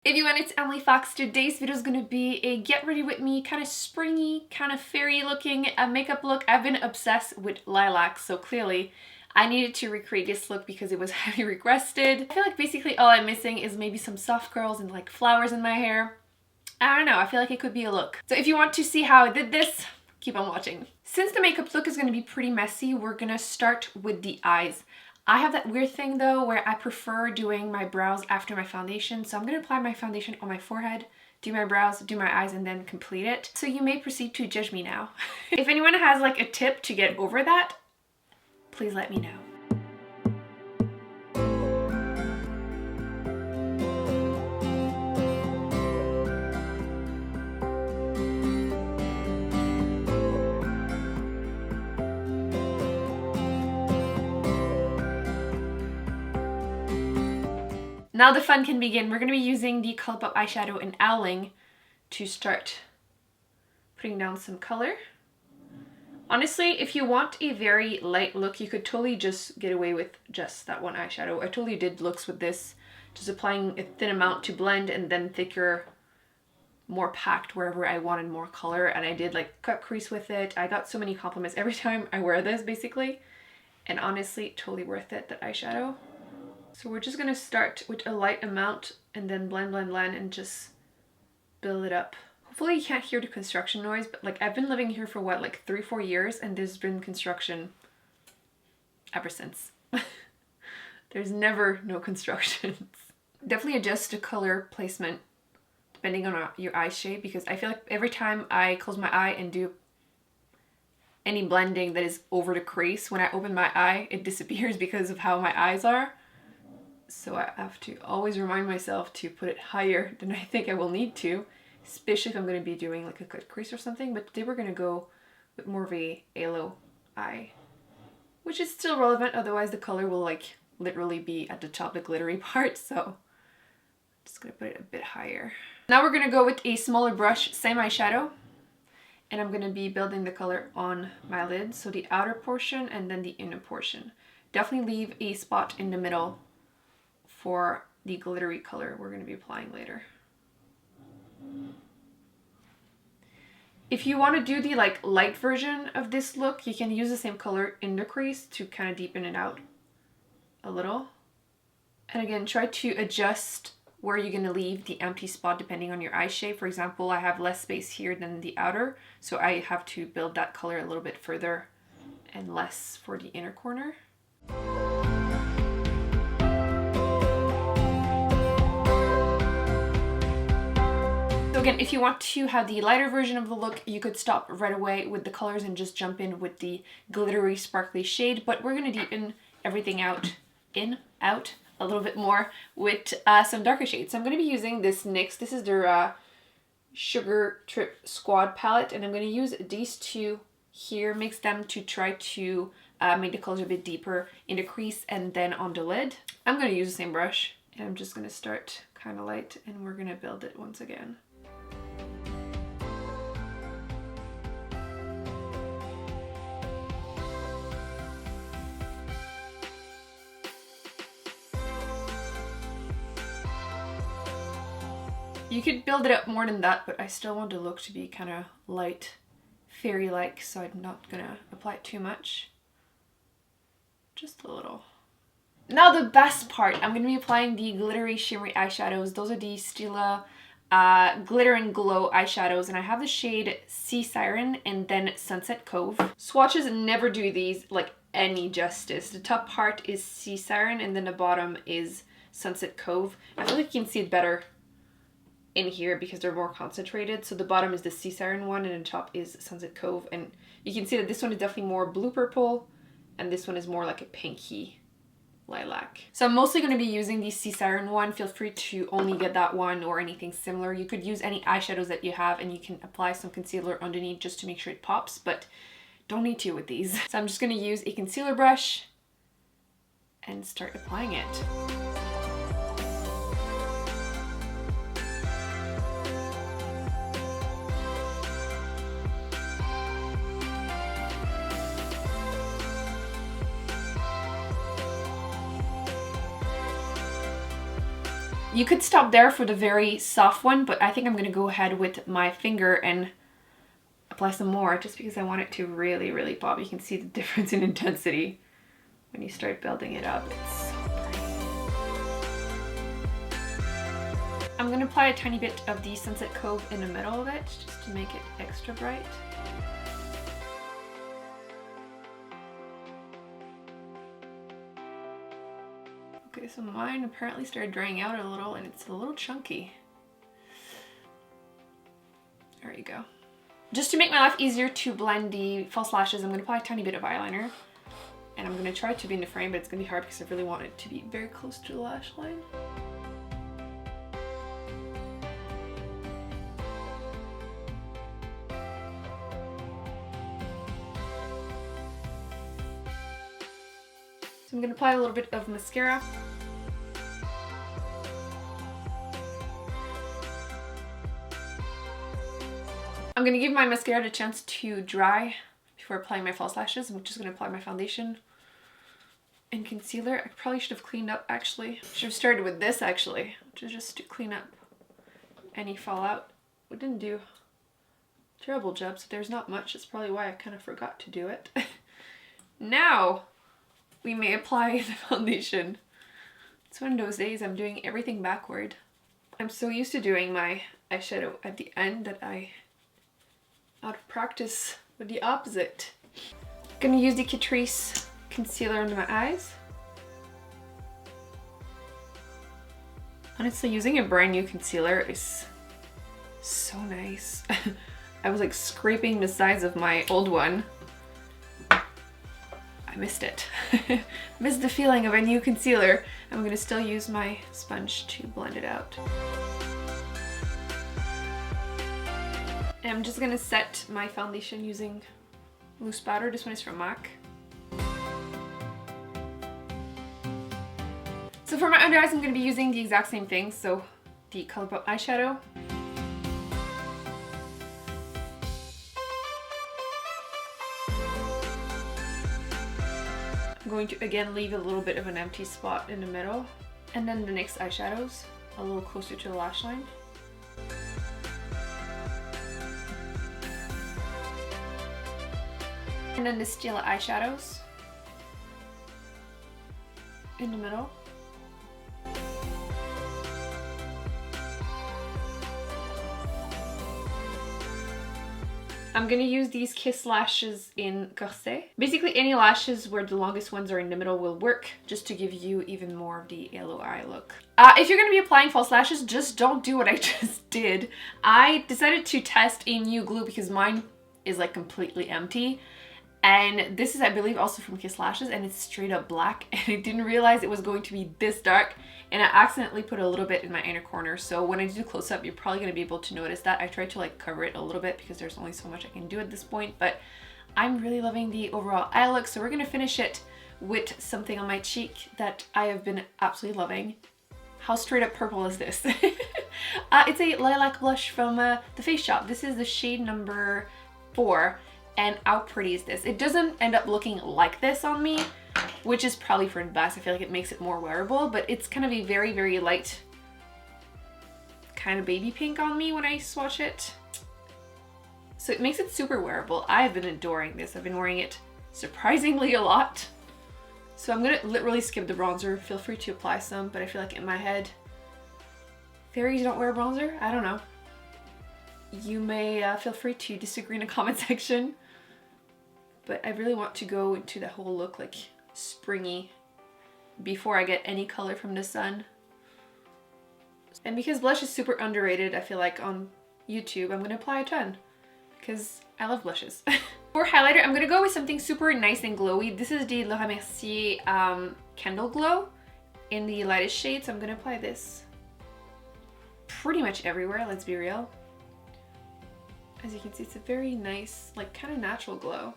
everyone, it's Emily Fox. Today's video is going to be a get ready with me, kind of springy, kind of fairy looking makeup look. I've been obsessed with Lilac, so clearly I needed to recreate this look because it was heavily requested. I feel like basically all I'm missing is maybe some soft curls and like flowers in my hair. I don't know, I feel like it could be a look. So if you want to see how I did this, keep on watching. Since the makeup look is going to be pretty messy, we're going to start with the eyes. I have that weird thing though where I prefer doing my brows after my foundation, so I'm going to apply my foundation on my forehead, do my brows, do my eyes, and then complete it. So you may proceed to judge me now. If anyone has like a tip to get over that, please let me know. Now the fun can begin. We're going to be using the ColourPop eyeshadow in Howling to start putting down some color. Honestly, if you want a very light look, you could totally just get away with just that one eyeshadow. I totally did looks with this, just applying a thin amount to blend and then thicker, more packed wherever I wanted more color. And I did like cut crease with it. I got so many compliments every time I wear this basically. And honestly, totally worth it, that eyeshadow. So we're just going to start with a light amount and then blend, blend, blend, and just build it up. Hopefully you can't hear the construction noise, but like I've been living here for what, like 3-4 years, and there's been construction ever since. There's never no constructions. Definitely adjust the color placement depending on your eye shape, because I feel like every time I close my eye and do any blending that is over the crease, when I open my eye, it disappears because of how my eyes are. So I have to always remind myself to put it higher than I think I will need to, especially if I'm going to be doing like a cut crease or something. But today we're going to go with more of a halo eye, which is still relevant, otherwise the color will like literally be at the top, the glittery part. So I'm just going to put it a bit higher. Now we're going to go with a smaller brush, same eyeshadow, and I'm going to be building the color on my lid. So the outer portion and then the inner portion. Definitely leave a spot in the middle for the glittery color we're going to be applying later. If you want to do the like light version of this look, you can use the same color in the crease to kind of deepen it out a little. And again, try to adjust where you're going to leave the empty spot depending on your eye shape. For example, I have less space here than the outer, so I have to build that color a little bit further and less for the inner corner. So again, if you want to have the lighter version of the look, you could stop right away with the colors and just jump in with the glittery, sparkly shade. But we're going to deepen everything out a little bit more with some darker shades. So I'm going to be using this NYX. This is their Sugar Trip Squad palette. And I'm going to use these two here, mix them to try to make the colors a bit deeper in the crease and then on the lid. I'm going to use the same brush. And I'm just going to start kind of light and we're going to build it once again. You could build it up more than that, but I still want the look to be kind of light, fairy-like, so I'm not gonna apply it too much. Just a little. Now the best part, I'm gonna be applying the glittery, shimmery eyeshadows. Those are the Stila Glitter and Glow eyeshadows, and I have the shade Siren and then Sunset Cove. Swatches never do these like any justice. The top part is Siren and then the bottom is Sunset Cove. I feel like you can see it better in here because they're more concentrated. So the bottom is the Siren one and the top is Sunset Cove, and you can see that this one is definitely more blue purple and this one is more like a pinky lilac. So I'm mostly going to be using the Siren one. Feel free to only get that one or anything similar. You could use any eyeshadows that you have and you can apply some concealer underneath just to make sure it pops, but don't need to with these. So I'm just going to use a concealer brush and start applying it. You could stop there for the very soft one, but I think I'm gonna go ahead with my finger and apply some more just because I want it to really, really pop. You can see the difference in intensity when you start building it up. It's so pretty. I'm gonna apply a tiny bit of the Sunset Cove in the middle of it just to make it extra bright. Okay, so mine apparently started drying out a little and it's a little chunky. There you go. Just to make my life easier to blend the false lashes, I'm going to apply a tiny bit of eyeliner. And I'm going to try to be in the frame, but it's going to be hard because I really want it to be very close to the lash line. So I'm going to apply a little bit of mascara. I'm going to give my mascara a chance to dry before applying my false lashes. I'm just going to apply my foundation and concealer. I probably should have cleaned up actually. Should have started with this actually, just to clean up any fallout. We didn't do a terrible job, so there's not much. That's probably why I kind of forgot to do it. Now we may apply the foundation. It's one of those days I'm doing everything backward. I'm so used to doing my eyeshadow at the end that I out of practice with the opposite. Gonna use the Catrice concealer under my eyes. Honestly, using a brand new concealer is so nice. I was like scraping the sides of my old one. I missed it. Missed the feeling of a new concealer. I'm gonna still use my sponge to blend it out. And I'm just gonna set my foundation using loose powder. This one is from MAC. So for my under eyes, I'm gonna be using the exact same thing. So the ColourPop eyeshadow. I'm going to again leave a little bit of an empty spot in the middle. And then the NYX eyeshadows, a little closer to the lash line. And then the Stila eyeshadows in the middle. I'm gonna use these Kiss lashes in Corset. Basically any lashes where the longest ones are in the middle will work, just to give you even more of the yellow eye look. If you're gonna be applying false lashes, just don't do what I just did. I decided to test a new glue because mine is like completely empty. And this is, I believe, also from Kiss Lashes, and it's straight up black, and I didn't realize it was going to be this dark, and I accidentally put a little bit in my inner corner. So when I do close up, you're probably going to be able to notice that. I tried to like cover it a little bit because there's only so much I can do at this point, but I'm really loving the overall eye look. So we're going to finish it with something on my cheek that I have been absolutely loving. How straight up purple is this? It's a lilac blush from the Face Shop. This is the shade number 4. And how pretty is this? It doesn't end up looking like this on me, which is probably for the best. I feel like it makes it more wearable, but it's kind of a very, very light kind of baby pink on me when I swatch it. So it makes it super wearable. I've been adoring this. I've been wearing it surprisingly a lot. So I'm gonna literally skip the bronzer. Feel free to apply some, but I feel like in my head, fairies don't wear bronzer? I don't know. You may feel free to disagree in the comment section. But I really want to go into the whole look like springy before I get any color from the sun. And because blush is super underrated, I feel like on YouTube, I'm going to apply a ton because I love blushes. For highlighter, I'm going to go with something super nice and glowy. This is the Mercier Candleglow in the lightest shade. So I'm going to apply this pretty much everywhere, let's be real. As you can see, it's a very nice, like kind of natural glow.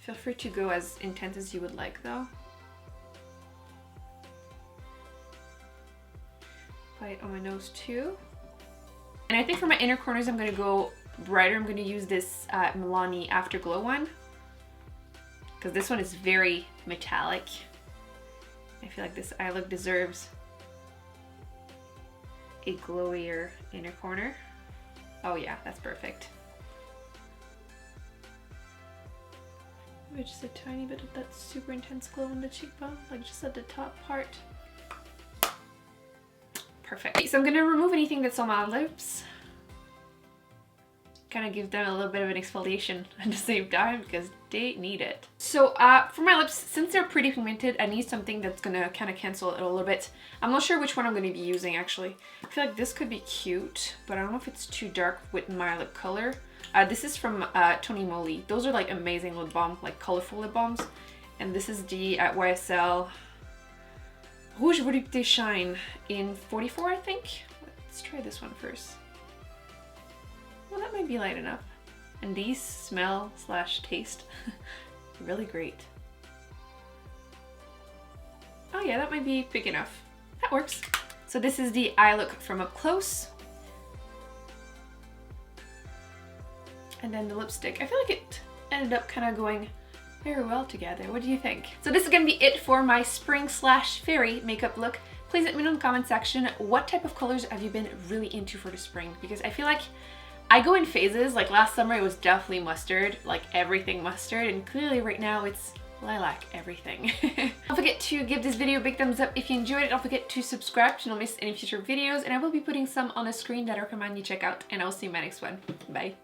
Feel free to go as intense as you would like though. Apply it on my nose too. And I think for my inner corners, I'm going to go brighter. I'm going to use this Milani Afterglow one. Because this one is very metallic. I feel like this eye look deserves a glowier inner corner. Oh yeah, that's perfect. Maybe just a tiny bit of that super intense glow on the cheekbone, like just at the top part. Perfect. Okay, so I'm gonna remove anything that's on my lips. Kind of give them a little bit of an exfoliation at the same time because they need it. So for my lips, since they're pretty pigmented, I need something that's gonna kind of cancel it a little bit. I'm not sure which one I'm gonna be using actually. I feel like this could be cute, but I don't know if it's too dark with my lip color. This is from Tony Moly. Those are like amazing lip balm, like colorful lip balms. And this is the YSL Rouge Volupté Shine in 44, I think. Let's try this one first. Well, that might be light enough. And these smell slash taste really great. Oh yeah, that might be big enough. That works. So this is the eye look from up close. And then the lipstick. I feel like it ended up kind of going very well together. What do you think? So this is gonna be it for my spring slash fairy makeup look. Please let me know in the comment section what type of colors have you been really into for the spring, because I feel like I go in phases. Like last summer it was definitely mustard, like everything mustard, and clearly right now it's lilac everything. Don't forget to give this video a big thumbs up if you enjoyed it. Don't forget to subscribe to not miss any future videos, and I will be putting some on the screen that I recommend you check out, and I'll see you in my next one. Bye.